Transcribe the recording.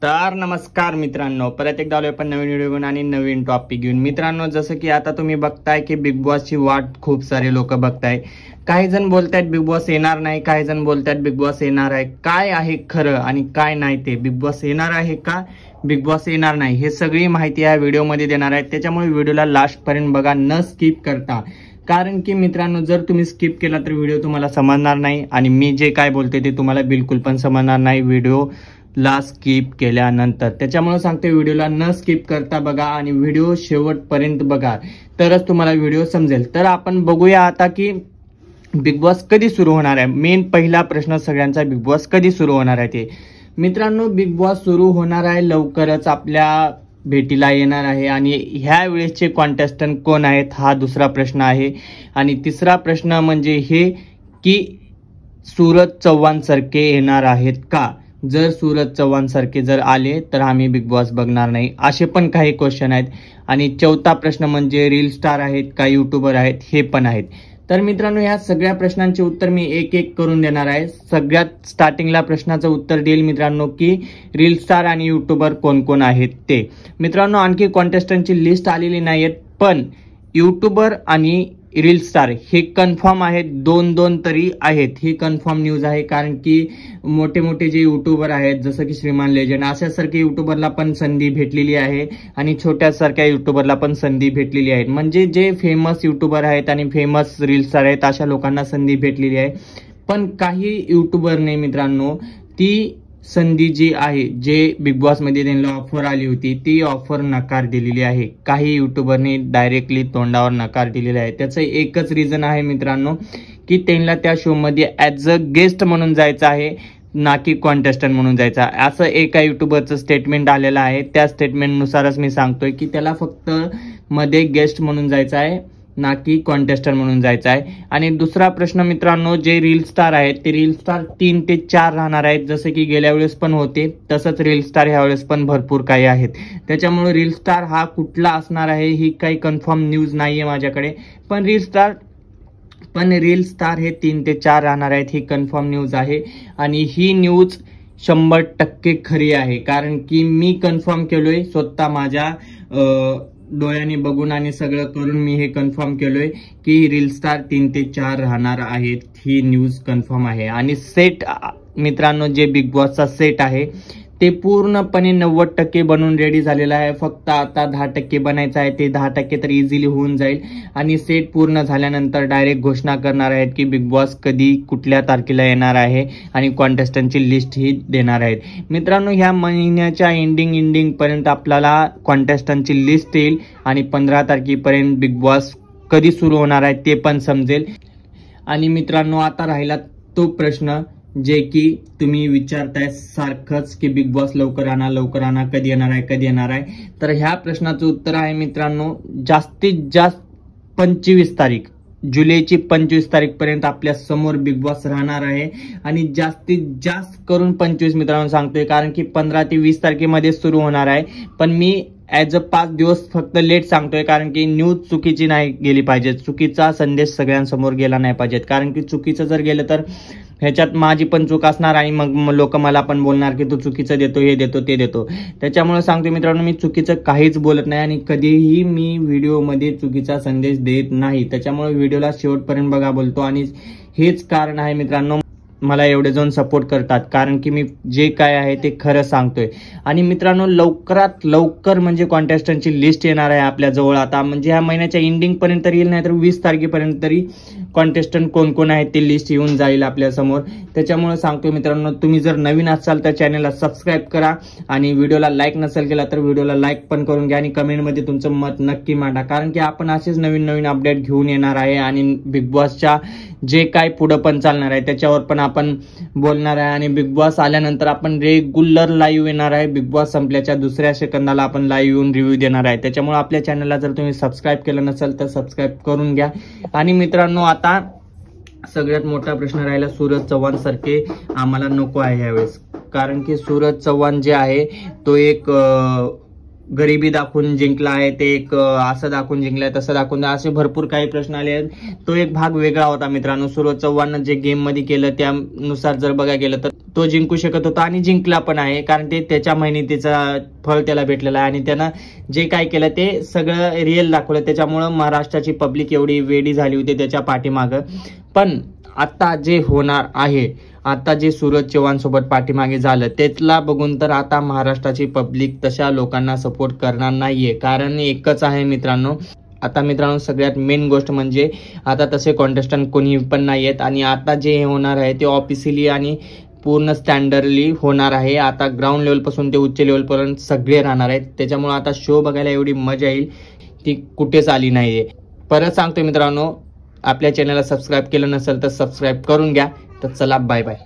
तर नमस्कार मित्रांनो, परत एकदा आलोय आपण नवीन व्हिडिओ घेऊन आणि नवीन टॉपिक घेऊन। मित्रांनो, जसं की आता तुम्ही बघताय की बिग बॉसची वाट खूप सारे लोक बघताय। काही जण बोलतायत बिग बॉस येणार नाही, काही जण बोलतायत बिग बॉस येणार आहे। काय आहे खरं आणि काय नाही ते? बिग बॉस येणार आहे का बिग बॉस येणार नाही, हे सगळी माहिती या व्हिडिओमध्ये देणार आहे। त्याच्यामुळे व्हिडिओला लास्ट पर्यंत बघा, न स्किप करता। कारण की मित्रांनो, जर तुम्ही स्किप केला तर व्हिडिओ तुम्हाला समजणार नाही आणि मी जे काय बोलते ते तुम्हाला बिलकुल पण समजणार नाही व्हिडिओ ला स्किप केल्यानंतर। त्याच्यामुळे सांगते, व्हिडिओला न स्किप करता बघा आणि व्हिडिओ शेवटपर्यंत बघा, तरच तुम्हाला व्हिडिओ समजेल। तर आपण बघूया आता की बिग बॉस कधी सुरू होणार आहे। मेन पहिला प्रश्न सगळ्यांचा, बिग बॉस कधी सुरू होणार आहे ते। मित्रांनो, बिग बॉस सुरू होणार आहे लवकरच, आपल्या भेटीला येणार आहे। आणि ह्या वेळेसचे कॉन्टेस्टंट कोण आहेत हा दुसरा प्रश्न आहे। आणि तिसरा प्रश्न म्हणजे हे की सूरज चव्हाण सारखे येणार आहेत का? जर सूरज चव्हाण सारखे जर आले तर आम्ही बिग बॉस बघणार नाही, असे पण काही क्वेश्चन आहेत। आणि चौथा प्रश्न म्हणजे रील स्टार आहेत का युट्यूबर आहेत, हे पण आहेत। तर मित्रांनो, ह्या सगळ्या प्रश्नांचे उत्तर मी एक एक करून देणार आहे। सगळ्यात स्टार्टिंगला प्रश्नाचं उत्तर देईल मित्रांनो की रील स्टार आणि युट्यूबर कोण कोण आहेत ते। मित्रांनो, आणखी कॉन्टेस्टंटची लिस्ट आलेली नाहीये, पण युट्यूबर आणि रील स्टार हे कन्फर्म आहेत, दोन तरी आहेत, ही कन्फर्म न्यूज आहे। कारण की मोठे मोठे जे युट्यूबर आहेत, जसं की श्रीमान लेजंड अशासारखे युट्यूबरला पण संधी भेटलेली आहे आणि छोट्यासारख्या युट्यूबरला पण संधी भेटलेली आहे। म्हणजे जे फेमस युट्यूबर आहेत आणि फेमस रील स्टार आहेत अशा लोकांना संधी भेटलेली आहे। पण काही युट्यूबरने मित्रांनो ती संधी जी आहे, जे बिग बॉस मध्ये त्यांना ऑफर आली होती, ती ऑफर नकार दिलेली आहे। काही युट्यूबरने डायरेक्टली तोंडावर नकार दिलेला आहे। त्याचं एकच रिझन आहे मित्रांनो की त्यांना त्या शो मध्ये ऍज अ गेस्ट म्हणून जायचं आहे, ना की कॉन्टेस्टंट म्हणून जायचं, असं एका युट्यूबरचं स्टेटमेंट आलेलं आहे। त्या स्टेटमेंट नुसारच मी सांगतोय की त्याला फक्त मध्ये गेस्ट म्हणून जायचं आहे, ना की कॉन्टेस्टंट म्हणून जायचं आहे। आणि दुसरा प्रश्न मित्रांनो, जे रील स्टार आहेत ते रील स्टार 3 ते 4 राहणार आहेत, जसे की गेल्या वेळेस पण होते तसंच रील स्टार ह्या वेळेस पण भरपूर काही आहेत। त्याच्यामुळे रील स्टार हा कुठला असणार आहे ही काही कन्फर्म न्यूज नाहीये माझ्याकडे, पण रील स्टार हे 3 ते 4 राहणार आहेत, ही कन्फर्म न्यूज आहे। आणि ही न्यूज 100% खरी आहे, कारण की मी कन्फर्म केलोय स्वतः माझ्या डोळ्याने बघून आणि सगळं करून मी हे कन्फर्म केलोय की रील स्टार 3 ते 4 राहणार आहेत, ही न्यूज कन्फर्म आहे। आणि सेट मित्रांनो, जे बिग बॉसचा सेट आहे ते पूर्णपणे 90% बनून रेडी झालेला आहे, फक्त आता 10% बनायचं आहे। ते 10% तर इझिली होऊन जाईल आणि सेट पूर्ण झाल्यानंतर डायरेक्ट घोषणा करणार आहेत की बिग बॉस कधी कुठल्या तारखेला येणार आहे आणि कॉन्टेस्टंटची लिस्ट ही देणार आहेत। मित्रांनो, ह्या महिन्याच्या एंडिंग पर्यंत आपल्याला कॉन्टेस्टंटची लिस्ट येईल आणि 15 तारखेपर्यंत बिग बॉस कधी सुरू होणार आहे ते पण समजेल। आणि मित्रांनो, आता राहिला तो प्रश्न जे की तुम्ही विचारताय सारखंच की बिग बॉस लवकर आणा, कधी येणार आहे। तर ह्या प्रश्नाचं उत्तर आहे मित्रांनो, जास्तीत जास्त 25 तारीख, जुलैची 25 तारीख पर्यंत आपल्या समोर बिग बॉस राहणार आहे। आणि जास्तीत जास्त करून 25 मित्रांनो सांगतोय, कारण की 15 ते 20 तारखेमध्ये सुरू होणार आहे। पण मी ऍज अ 5 दिवस फक्त लेट सांगतोय, कारण की न्यूज चुकीची नाही गेली पाहिजे, चुकीचा संदेश सगळ्यांसमोर गेला नाही पाहिजे। कारण की चुकीचं जर गेलं तर ह्याच्यात माझी पण चूक असणार आणि मग लोक मला पण बोलणार की तू चुकीचं देतो, हे देतो ते देतो। त्याच्यामुळे सांगतो मित्रांनो, मी चुकीचं काहीच बोलत नाही आणि कधीही मी व्हिडिओमध्ये चुकीचा संदेश देत नाही। त्याच्यामुळे व्हिडिओला शेवटपर्यंत बघा बोलतो आणि हेच कारण आहे मित्रांनो मला एवढे जण सपोर्ट करतात, कारण की मी जे काय आहे ते खरं सांगतोय। आणि मित्रांनो, लवकरात लवकर म्हणजे कॉन्टेस्टंटची लिस्ट येणार आहे आपल्या जवळ आता, म्हणजे ह्या महिन्याच्या एंडिंग पर्यंत येईल, नाही तर 20 तारखेपर्यंत तरी कॉन्टेस्टंट कोण कोण आहेत ते लिस्ट येऊन जाईल आपल्या समोर। त्याच्यामुळे सांगतोय मित्रांनो, तुम्ही जर नवीन असाल तर चॅनलला सबस्क्राईब करा आणि व्हिडिओला लाईक नसेल केला तर व्हिडिओला लाईक पण करून घ्या आणि कमेंटमध्ये तुमचं मत नक्की मांडा, कारण की आपण असेच नवीन अपडेट घेऊन येणार आहे। आणि बिग बॉसच्या जे काय पुढे पण चालणार आहे त्याच्यावर पण आपण बोलणार आहे। आणि बिग बॉस आल्यानंतर आपण रेग्युलर लाईव्ह येणार आहे, बिग बॉस संपल्याच्या दुसऱ्या सेकंदाला आपण लाईव्ह येऊन रिव्ह्यू देणार आहे। त्याच्यामुळे आपल्या चॅनलला जर तुम्ही सबस्क्राईब केलं नसेल तर सबस्क्राईब करून घ्या। आणि मित्रांनो, आता सगळ्यात मोठा प्रश्न राहिला, सूरज चव्हाण सारखे आम्हाला नको आहे यावेळेस, कारण की सूरज चव्हाण जे आहे तो एक गरिबी दाखवून जिंकला आहे, ते एक असं दाखवून जिंकलाय, तसं दाखवून, असे भरपूर काही प्रश्न आले आहेत। तो एक भाग वेगळा होता मित्रांनो। सूरज चव्हाण जे गेम मध्ये केलं त्यानुसार जर बघा गेलं तर तो जिंकू शकत होता आणि जिंकला पण आहे, कारण ते त्याच्या मेहनतीचं फळ त्याला भेटलेलं आहे आणि त्यानं जे काय केलं ते सगळं रिअल दाखवलं. त्याच्यामुळं महाराष्ट्राची पब्लिक एवढी वेडी झाली होती त्याच्या पाठीमागं. पण आता जे होणार आहे, आता जे सूरज चव्हाण सोबत पाठीमागे झालं त्यातला बघून तर आता महाराष्ट्राची पब्लिक तशा लोकांना सपोर्ट करणार नाहीये. कारण एकच आहे मित्रांनो, आता मित्रांनो सगळ्यात मेन गोष्ट म्हणजे आता तसे कॉन्टेस्टंट कोणी पण नाही आहेत आणि आता जे होणार आहे ते ऑफिशियली आणि पूर्ण स्टँडर्डली होणार आहे. आता ग्राउंड लेवलपासून ते उच्च लेवलपर्यंत सगळे राहणार आहेत. त्याच्यामुळे आता शो बघायला एवढी मजा येईल ती कुठेच आली नाहीये. परत सांगतो मित्रांनो, आपल्या चॅनलला सबस्क्राईब केलं नसेल तर सबस्क्राईब करून घ्या. तर चला बाय बाय.